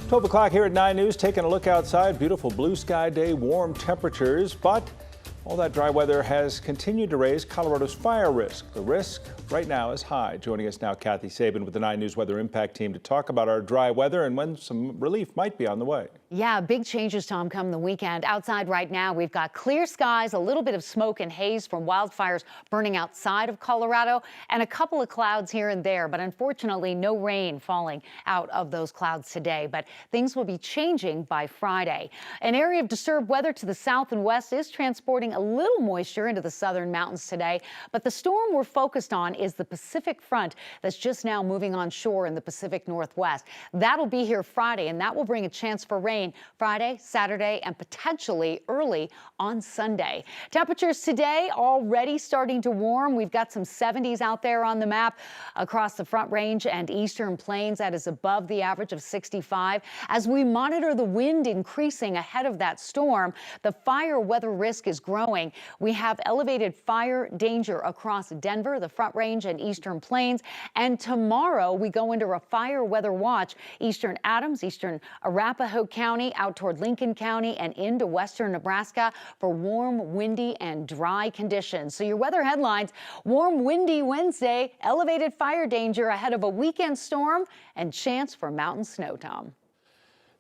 12 o'clock here at 9 News, taking a look outside. Beautiful blue sky day, warm temperatures, but all that dry weather has continued to raise Colorado's fire risk. The risk right now is high. Joining us now, Kathy Sabin with the 9 News Weather Impact Team to talk about our dry weather and when some relief might be on the way. Yeah, big changes, Tom, come the weekend. Outside right now, we've got clear skies, a little bit of smoke and haze from wildfires burning outside of Colorado, and a couple of clouds here and there. But unfortunately, no rain falling out of those clouds today. But things will be changing by Friday. An area of disturbed weather to the south and west is transporting a little moisture into the southern mountains today. But the storm we're focused on is the Pacific front that's just now moving on shore in the Pacific Northwest. That'll be here Friday, and that will bring a chance for rain Friday, Saturday, and potentially early on Sunday. Temperatures today already starting to warm. We've got some 70s out there on the map across the Front Range and Eastern Plains. That is above the average of 65. As we monitor the wind increasing ahead of that storm, the fire weather risk is growing. We have elevated fire danger across Denver, the Front Range, and Eastern Plains. And tomorrow we go into a fire weather watch. Eastern Adams, eastern Arapahoe County, out toward Lincoln County and into western Nebraska for warm, windy, and dry conditions. So your weather headlines: warm, windy Wednesday, elevated fire danger ahead of a weekend storm, and chance for mountain snow, Tom.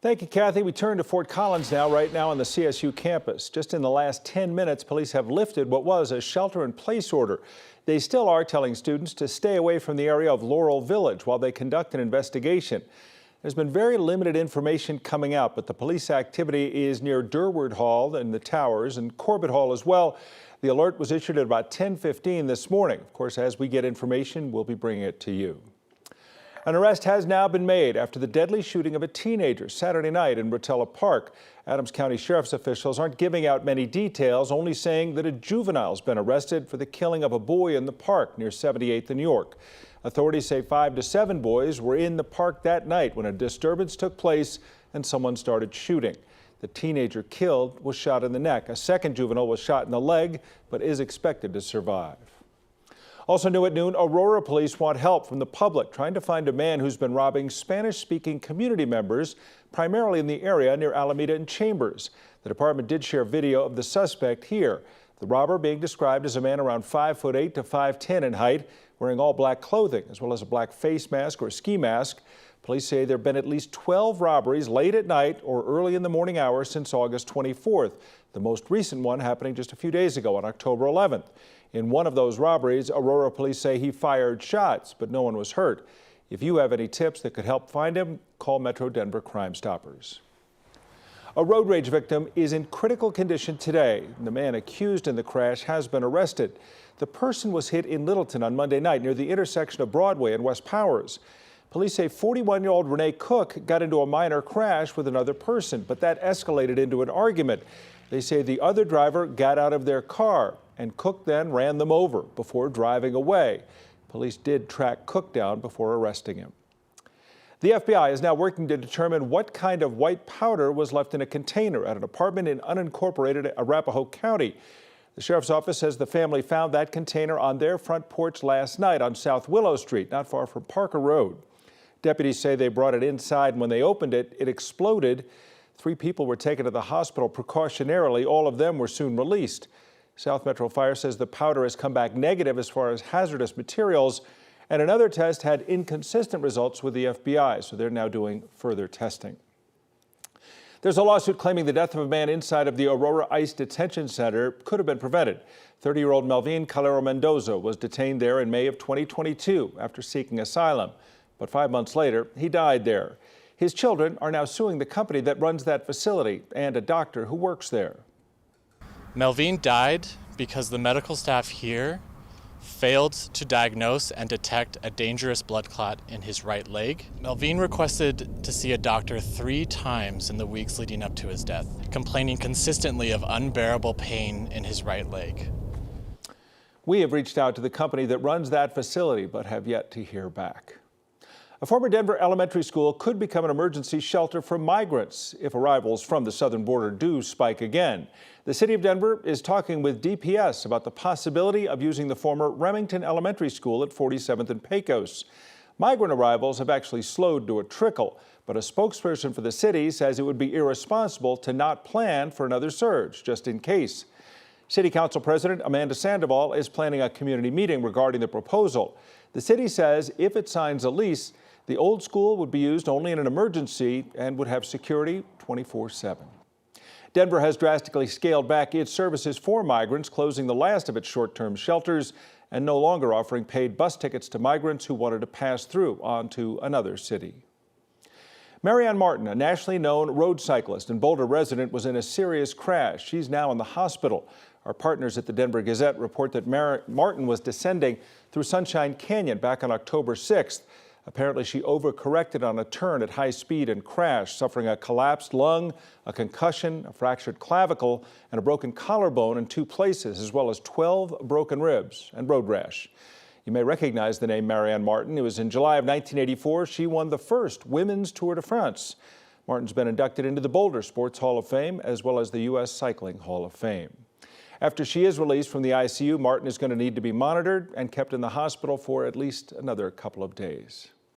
Thank you, Kathy. We turn to Fort Collins now, right now on the CSU campus. Just in the last 10 minutes, police have lifted what was a shelter-in-place order. They still are telling students to stay away from the area of Laurel Village while they conduct an investigation. There's been very limited information coming out, but the police activity is near Durward Hall and the Towers and Corbett Hall as well. The alert was issued at about 10:15 this morning. Of course, as we get information, we'll be bringing it to you. An arrest has now been made after the deadly shooting of a teenager Saturday night in Rotella Park. Adams County Sheriff's officials aren't giving out many details, only saying that a juvenile's been arrested for the killing of a boy in the park near 78th and York. Authorities say 5 to 7 boys were in the park that night when a disturbance took place and someone started shooting. The teenager killed was shot in the neck. A second juvenile was shot in the leg, but is expected to survive. Also new at noon, Aurora police want help from the public trying to find a man who's been robbing Spanish-speaking community members, primarily in the area near Alameda and Chambers. The department did share video of the suspect here. The robber being described as a man around 5'8" to 5'10" in height, wearing all black clothing, as well as a black face mask or ski mask. Police say there have been at least 12 robberies late at night or early in the morning hours since August 24th. The most recent one happening just a few days ago on October 11th. In one of those robberies, Aurora police say he fired shots, but no one was hurt. If you have any tips that could help find him, call Metro Denver Crime Stoppers. A road rage victim is in critical condition today. The man accused in the crash has been arrested. The person was hit in Littleton on Monday night near the intersection of Broadway and West Powers. Police say 41-year-old Renee Cook got into a minor crash with another person, but that escalated into an argument. They say the other driver got out of their car, and Cook then ran them over before driving away. Police did track Cook down before arresting him. The FBI is now working to determine what kind of white powder was left in a container at an apartment in unincorporated Arapahoe County. The sheriff's office says the family found that container on their front porch last night on South Willow Street, not far from Parker Road. Deputies say they brought it inside, and when they opened it, it exploded. 3 people were taken to the hospital precautionarily. All of them were soon released. South Metro Fire says the powder has come back negative as far as hazardous materials, and another test had inconsistent results with the FBI, so they're now doing further testing. There's a lawsuit claiming the death of a man inside of the Aurora ICE Detention Center could have been prevented. 30-year-old Melvin Calero Mendoza was detained there in May of 2022 after seeking asylum. But 5 months later, he died there. His children are now suing the company that runs that facility and a doctor who works there. Melvin died because the medical staff here failed to diagnose and detect a dangerous blood clot in his right leg. Melvin requested to see a doctor 3 times in the weeks leading up to his death, complaining consistently of unbearable pain in his right leg. We have reached out to the company that runs that facility, but have yet to hear back. A former Denver elementary school could become an emergency shelter for migrants if arrivals from the southern border do spike again. The city of Denver is talking with DPS about the possibility of using the former Remington Elementary School at 47th and Pecos. Migrant arrivals have actually slowed to a trickle, But a spokesperson for the city says it would be irresponsible to not plan for another surge, just in case. City Council President Amanda Sandoval is planning a community meeting regarding the proposal. The city says if it signs a lease, the old school would be used only in an emergency and would have security 24/7. Denver has drastically scaled back its services for migrants, closing the last of its short-term shelters and no longer offering paid bus tickets to migrants who wanted to pass through on to another city. Maran Martin, a nationally known road cyclist and Boulder resident, was in a serious crash. She's now in the hospital. Our partners at the Denver Gazette report that Martin was descending through Sunshine Canyon back on October 6th. Apparently, she overcorrected on a turn at high speed and crashed, suffering a collapsed lung, a concussion, a fractured clavicle, and a broken collarbone in 2 places, as well as 12 broken ribs and road rash. You may recognize the name Maran Martin. It was in July of 1984 she won the first Women's Tour de France. Martin's been inducted into the Boulder Sports Hall of Fame as well as the U.S. Cycling Hall of Fame. After she is released from the ICU, Martin is going to need to be monitored and kept in the hospital for at least another couple of days.